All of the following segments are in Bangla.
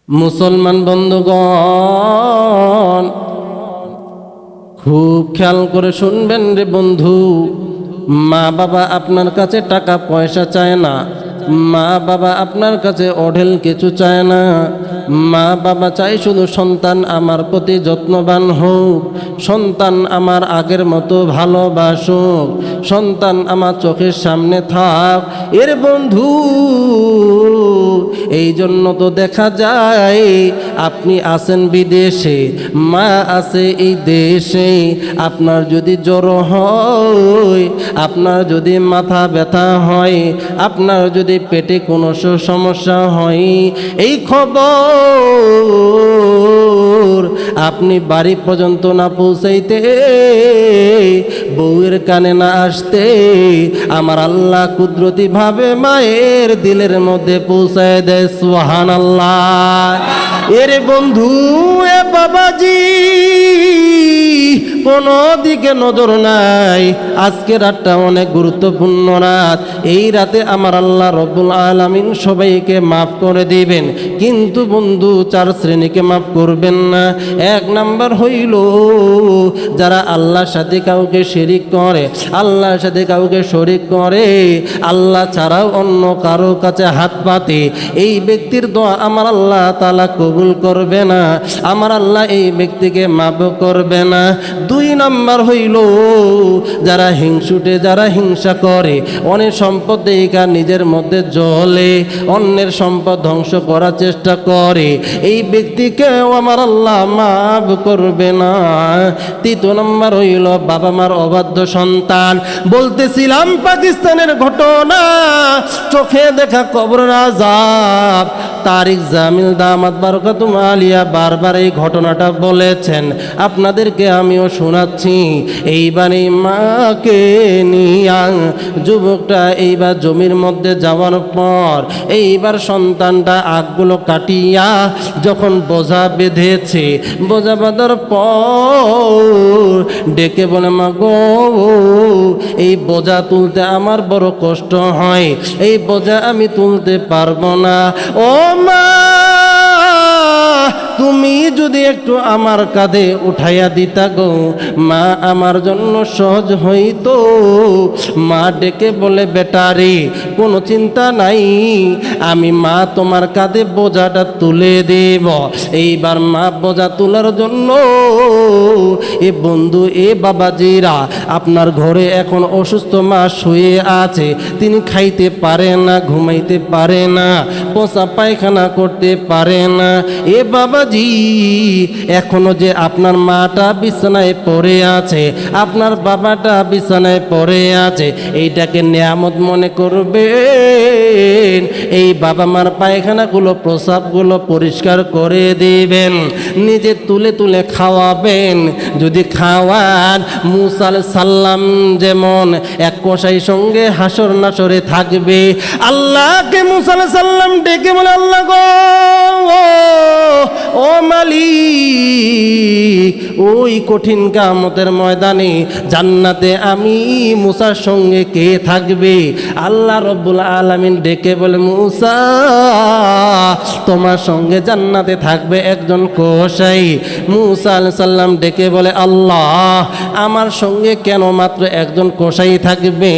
মুসলমান বন্ধুগণ, খুব খেয়াল করে শুনবেন রে বন্ধু। মা বাবা আপনার কাছে টাকা পয়সা চায় না, মা বাবা আপনার কাছে অঢেল কিছু চায় না। মা বাবা চাই শুধু সন্তান আমার প্রতি যত্নবান হোক, সন্তান আমার আগের মতো ভালোবাসুক, সন্তান আমার চোখের সামনে থাক। এর বন্ধু, এই জন্য তো দেখা যায় আপনি আছেন বিদেশে, মা আছে এই দেশে। আপনার যদি জ্বর হয়, আপনার যদি মাথা ব্যথা হয়, আপনার যদি পেটে কোনো সমস্যা হয়, এই খবর আপনি বাড়ি পর্যন্ত না পৌঁছাইতে, বউয়ের কানে না আসতে, আমার আল্লাহ কুদরতি ভাবে মায়ের দিলের মধ্যে পৌঁছায় দেয়। সুবহানাল্লাহ। এর বন্ধু, এ বাবাজি, কোনো দিকে নজর নাই। আজকে রাতটা অনেক গুরুত্বপূর্ণ রাত। এই রাতে আমার আল্লাহ রব্বুল আলামিন সবাইকে মাফ করে দিবেন, কিন্তু বন্ধু 4 শ্রেণীকে মাফ করবেন না। 1 নাম্বার হইল যারা আল্লাহর সাথে কাউকে শিরিক করে, আল্লাহর সাথে কাউকে শরীক করে, আল্লাহ ছাড়াও অন্য কারো কাছে হাত পাতে, এই ব্যক্তির দোয়া আমার আল্লাহ তাআলা কবুল করবে না, আমার আল্লাহ এই ব্যক্তিকে মাফ করবে না। 2 নাম্বার হইল যারা হিংসুটে, যারা হিংসা করে, অনেক সম্পদ দেখা নিজের মধ্যে জ্বলে, অন্যের সম্পদ ধ্বংস করার চেষ্টা করে, এই ব্যক্তিকেও আমার আল্লাহ মাফ করবে না। 3 নাম্বার হইল বাবা মার অবাধ্য সন্তান। বলতেছিলাম পাকিস্তানের ঘটনা, চোখে দেখা কবরের আযাব। তারিক জামিল দামাত বারাকাতুহু আলিয়া বারবার এই ঘটনাটা বলেছেন, আপনাদেরকে আমিও শোনাচ্ছি। এইবার এই মাকে নিয়া যুবকটা এইবার জমির মধ্যে যাওয়ার পর, এইবার সন্তানটা আগগুলো কাটিয়া যখন বোঝা বেঁধেছে, বোঝা বাঁধার পর ডেকে বলে, মা গো, এই বোঝা তুলতে আমার বড় কষ্ট হয়, এই বোঝা আমি তুলতে পারবো না। ও মা, তুমি যদি একটু আমার কাঁধে উঠাইয়া দিতা গো, মা আমার জন্য সহজ হইতো। মা ডেকে বলে, বেটারে কোনো চিন্তা নাই, আমি মা তোমার কাঁধে বোঝাটা তুলে দেব। এইবার মা বোঝা তোলার জন্য, এ বন্ধু, এ বাবাজিরা, আপনার ঘরে এখন অসুস্থ মা শুয়ে আছে, তিনি খাইতে পারে না, ঘুমাইতে পারে না, পোষা পায়খানা করতে পারে না। এ বাবাজি, এখনো যে আপনার মাটা বিছানায় পড়ে আছে, আপনার বাবাটা বিছানায় পড়ে আছে, এইটাকে নিয়ামত মনে করবেন। এই বাবা মার পায়খানাগুলো, প্রস্রাবগুলো পরিষ্কার করে দিবেন, নিজে তুলে তুলে খাওয়াবেন। যদি খাওয়ান, মুসা আলাইহিস সালাম যেমন এক কসাই সঙ্গে হাসর নাসরে থাকবে, আল্লাহকে মুসা আলাইহিস সালাম ডেকে বলে, আল্লাহ গো, ও মালিক, ওই কঠিন কিয়ামতের ময়দানে জান্নাতে আমি মুসার সঙ্গে কে থাকবে? আল্লাহ রব্বুল আলামিন ডেকে বলে, মুসা, তোমার সঙ্গে জান্নাতে থাকবে একজন কসাই। মুসা আলাইহিস সালাম ডেকে বলে, আল্লাহ, আমার সঙ্গে কেন মাত্র একজন কসাই থাকবে?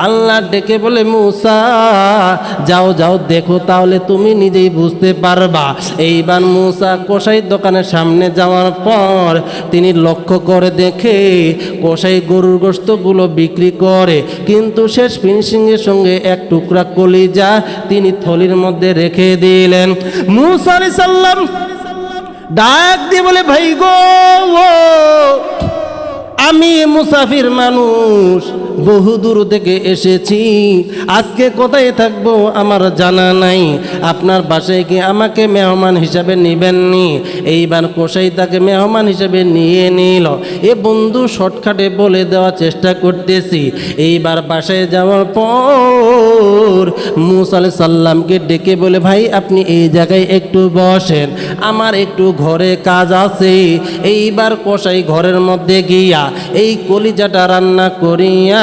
আল্লাহ ডেকে বলে, মুসা, যাও যাও, দেখো, তাহলে তুমি নিজেই বুঝতে পারবা। এইবার মুসা কসাইয়ের দোকানের সামনে যাওয়ার পর তিনি লক্ষ্য করে দেখে কসাই গরুর গোশতগুলো বিক্রি করে, কিন্তু শেষ ফিনিশিংয়ের সঙ্গে এক টুকরা কলিজা তিনি থলির মধ্যে রেখে দিলেন। মুসা আলাইহিস সালাম ডাক দিয়ে বলে, ভাই গো, আমি মুসাফির মানুষ, বহু দূর থেকে এসেছি, আজকে কোথায় থাকবো আমার জানা নাই, আপনার বাসায় কি আমাকে মেহমান হিসাবে নিবেননি? এইবার কসাই তাকে মেহমান হিসাবে নিয়ে নিল। এ বন্ধু, শর্টকাটে বলে দেওয়ার চেষ্টা করতেছি। এইবার বাসায় যাওয়ার পর মুসা আলাইহিস সালামকে ডেকে বলে, ভাই আপনি এই জায়গায় একটু বসেন, আমার একটু ঘরে কাজ আছে। এইবার কসাই ঘরের মধ্যে গিয়া এই কলিজাটা রান্না করিয়া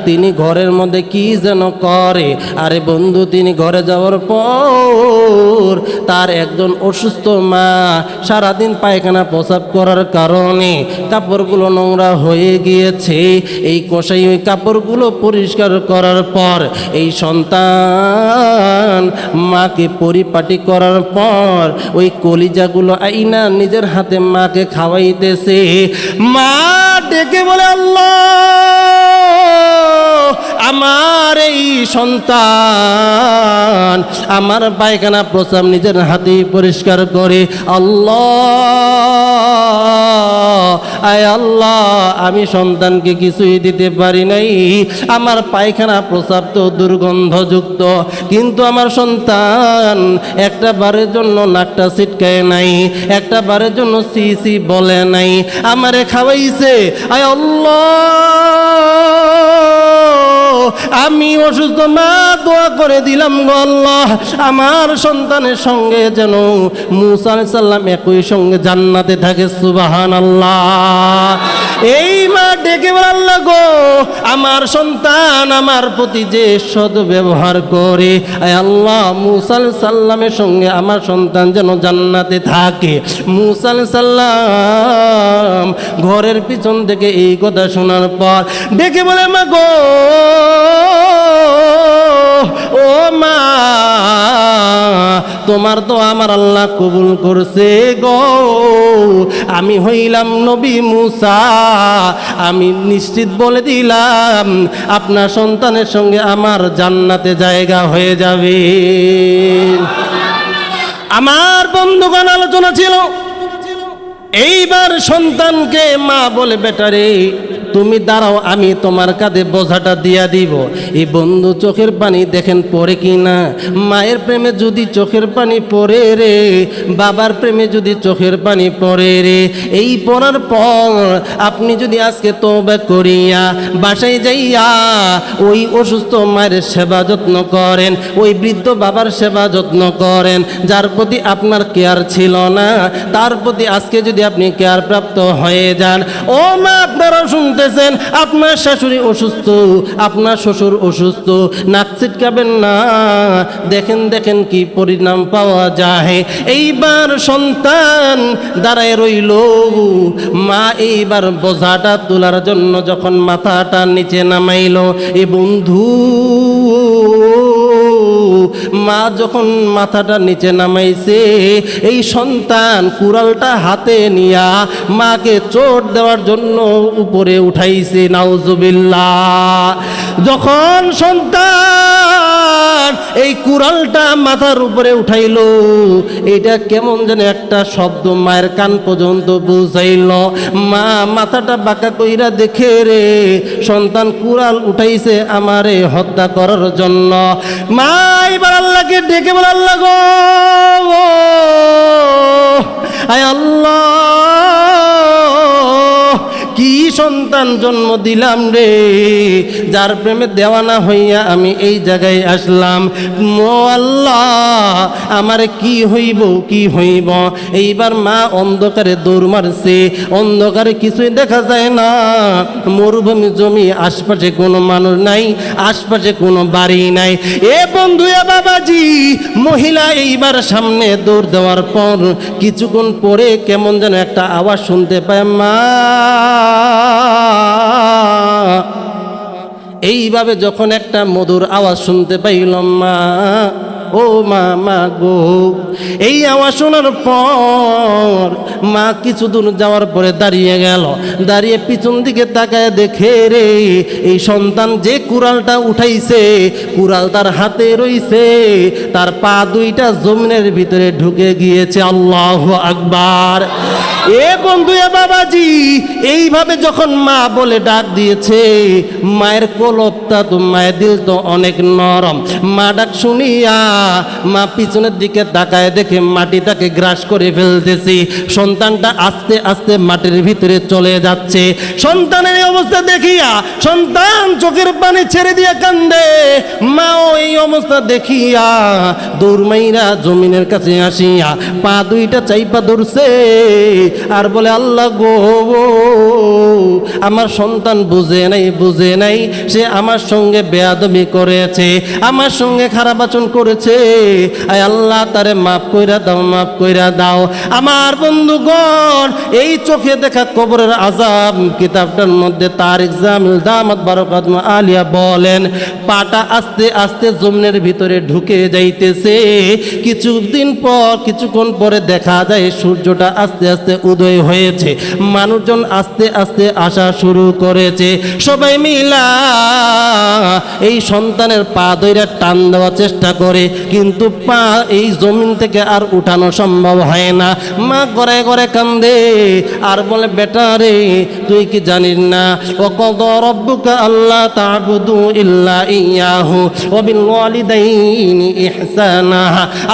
তিনি ঘরের মধ্যে কি যেন করে। আরে বন্ধু, তিনি ঘরে যাওয়ার পর তার একজন অসুস্থ মা সারাদিন পায়খানা প্রসাব করার কারণে কাপড়গুলো নোংরা হয়ে গিয়েছে। এই কষাই ওই কাপড়গুলো পরিষ্কার করার পর এই সন্তান মাকে পরিপাটি করার পর ওই কলিজাগুলো আইনা নিজের হাতে মাকে খাওয়াইতেছে। মা ডেকে বলে, আল্লাহ, আমার এই সন্তান আমার পায়খানা প্রসাব নিজের হাতেই পরিষ্কার করে। আল্লাহ, আয় আল্লাহ, আমি সন্তানকে কিছুই দিতে পারি নাই। আমার পায়খানা প্রসাব তো দুর্গন্ধযুক্ত, কিন্তু আমার সন্তান একটা বারের জন্য নাকটা ছিটকায় নাই, একটা বারের জন্য সি সি বলে নাই, আমারে খাওয়াইছে। আয় আল্লাহ, আমি অসুস্থ মা দোয়া করে দিলাম গো আল্লাহ, আমার সন্তানের সঙ্গে যেন মুসা আলাইহিস সালাম একই সঙ্গে জান্নাতে থাকে। সুবহানাল্লাহ। এই মা ডেকে বলে, আল্লাহ গো, আমার সন্তান আমার প্রতি যে সদ্ব্যবহার করে, আয় আল্লাহ, মুসা আলাইহিস সালামের সঙ্গে আমার সন্তান যেন জান্নাতে থাকে। মুসা আলাইহিস সালাম ঘরের পিছন থেকে এই কথা শোনার পর ডেকে বলে, মা গো, ও মা, তোমার তো আমার আল্লাহ কবুল করছে গো। আমি হইলাম নবী মুসা, আমি নিশ্চিত বলে দিলাম আপনার সন্তানের সঙ্গে আমার জান্নাতে জায়গা হয়ে যাবে। আমার বন্ধুগণ, আলোচনা ছিল এইবার সন্তানকে মা বলে, বেটারে তুমি দাঁড়াও, আমি তোমার কাঁধে বোঝাটা দিয়া দিব। এই বন্ধু চোখের পানি দেখেন পড়ে কি না। মায়ের প্রেমে যদি চোখের পানি পড়ে রে, বাবার প্রেমে যদি চোখের পানি পড়ে রে, এই পড়ার পর আপনি যদি আজকে তওবা করিয়া বাসায় যাইয়া ওই অসুস্থ মায়ের সেবা যত্ন করেন, ওই বৃদ্ধ বাবার সেবা যত্ন করেন, যার প্রতি আপনার কেয়ার ছিল না, তার প্রতি আজকে যদি আপনি কেয়ার প্রাপ্ত হয়ে যান। ও মা, আপনারা শুনতেছেন, আপনার শাশুড়ি অসুস্থ, আপনার শ্বশুর অসুস্থ, নাক ছিটকাবেন না। দেখেন দেখেন কি পরিণাম পাওয়া যায়। এইবার সন্তান দাঁড়ায় রইল, মা এইবার বোঝাটা তোলার জন্য যখন মাথাটা নিচে নামাইল, এ বন্ধু, মা যখন মাথাটা নিচে নামাইছে, এই সন্তান কুড়ালটা হাতে নিয়া মাকে চোট দেওয়ার জন্য উপরে উঠাইছে। নাউজুবিল্লাহ। যখন সন্তান এই কুড়ালটা মাথার উপরে উঠাইল, এটা কেমন যেন একটা শব্দ মায়ের কান পর্যন্ত পৌঁছাইল। মা মাথাটা বাঁকা কইরা দেখে রে, সন্তান কুড়াল উঠাইছে আমারে হত্যা করার জন্য। মা এবার আল্লাহকে ডেকে বলে, আল্লাহ গো, আয় আল্লাহ, কি সন্তান জন্ম দিলাম রে, যার প্রেমে দেওয়ানা হইয়া আমি এই জায়গায় আসলাম। মো আল্লাহ, আমারে কি হইব, কি হইব। এইবার মা অন্ধকারে দৌড় মারছে, অন্ধকারে কিছুই দেখা যায় না, মরুভূমি জমি, আশপাশে কোনো মানুষ নাই, আশপাশে কোনো বাড়ি নাই। এ বন্ধু, এ বাবাজি, মহিলা এইবার সামনে দৌড় দেওয়ার পর কিছুক্ষণ পরে কেমন যেন একটা আওয়াজ শুনতে পায়, মা। এইভাবে যখন একটা মধুর আওয়াজ শুনতে পাইল, মা, ও মা, মা গো, এই আওয়াজ শোনার পর মা কিছু দূর যাওয়ার পরে দাঁড়িয়ে গেল। দাঁড়িয়ে পিছন দিকে তাকায় দেখে রে, এই সন্তান যে কুড়ালটা উঠাইছে, কুড়াল তার হাতে রইছে, তার পা দুইটা জমিনের ভিতরে ঢুকে গিয়েছে। আল্লাহু আকবার। এ বন্ধু, এ বাবাজি, এইভাবে যখন মা বলে ডাক দিয়েছে, মায়ের কলবটা তো, মায়ের দিল তো অনেক নরম। মা ডাক শুনিয়া মা পিছনের দিকে তাকায় দেখে মাটিটাকে গ্রাস করে ফেলতেছি। সন্তানটা আস্তে আস্তে মাটির ভিতরে চলে যাচ্ছে। সন্তানের এই অবস্থা দেখিয়া সন্তান চোখের পানি ছেড়ে দিয়া কান্দে। মাও এই অবস্থা দেখিয়া দৌড় মাইরা জমিনের কাছে আসিয়া পা দুইটা চাইপা ধরছে। আর বলে আল্লাহ গো, আমার সন্তান বুঝে নাই, সে আমার সঙ্গে বেয়াদবি করেছে, আমার সঙ্গে খারাপ আচরণ করেছে, আয় আল্লাহ তারে মাফ কইরা দাও। আমার বন্ধুগণ, এই চোখে দেখা কবরের আযাব কিতাবটার মধ্যে তারিক জামিল দামাত বারাকাত আলিয়া বলেন, পাটা আস্তে আস্তে জমিনের ভিতরে ঢুকে যাইতেছে। কিছুক্ষণ পরে দেখা যায় সূর্যটা আস্তে আস্তে উদয় হয়েছে, মানুষজন আস্তে আস্তে আসা শুরু করেছে। সবাই মিলা এই সন্তানের পা ধইরা টান দেওয়ার চেষ্টা করে, কিন্তু পা এই জমিন থেকে আর উঠানো সম্ভব হয় না। মা করে করে কান্দে আর বলে, বেটা রে তুই কি জানিস না, ওয়াকাদা রাব্বুকা আল্লা তা'বুদু ইল্লা ইয়াহু ওয়া বিল ওয়ালিদাইনি ইহসানা।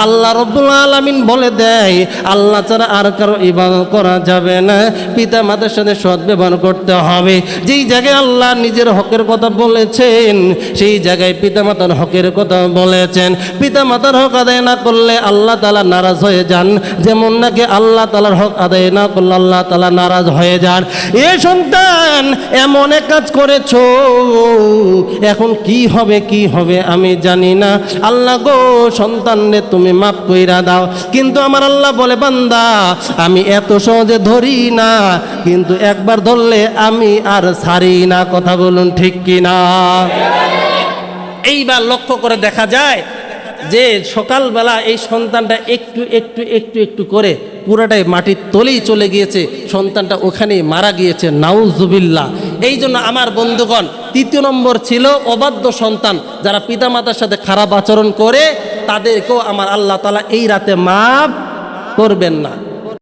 আল্লাহ রাব্বুল আলামিন বলে দেয়, আল্লাহ ছাড়া আর কারো ইবাদত করা যাবে না, পিতা মাতার সাথে সদ্ব্যবহার করতে হবে। যেই জায়গায় আল্লাহ নিজের হকের কথা বলেছেন, সেই জায়গায় পিতা মাতার হকের কথা বলেছেন। পিতা মাতার হক আদায় না করলে আল্লাহ তাআলা নারাজ হয়ে যান, যেমন নাকি আল্লাহ তাআলার হক আদায় না করলে আল্লাহ তাআলা নারাজ হয়ে যান। এ সন্তান, এমন এক কাজ করেছো, এখন কি হবে আমি জানি না। আল্লাহ গো, সন্তানরে তুমি মাফ কইরা দাও। কিন্তু আমার আল্লাহ বলে, বান্দা আমি এত সহজে ধরি না, কিন্তু একবার ধরলে আমি আর ছাড়ি না। কথা বলুন ঠিক কিনা? এইবার লক্ষ্য করে দেখা যায় যে সকালবেলা এই সন্তানটা একটু করে পুরাটাই মাটির তলেই চলে গিয়েছে, সন্তানটা ওখানেই মারা গিয়েছে। নাউজুবিল্লাহ। এই জন্য আমার বন্ধুগণ, ৩য় নম্বর ছিল অবাধ্য সন্তান, যারা পিতামাতার সাথে খারাপ আচরণ করে তাদেরকেও আমার আল্লাহ তাআলা এই রাতে মাফ করবেন না।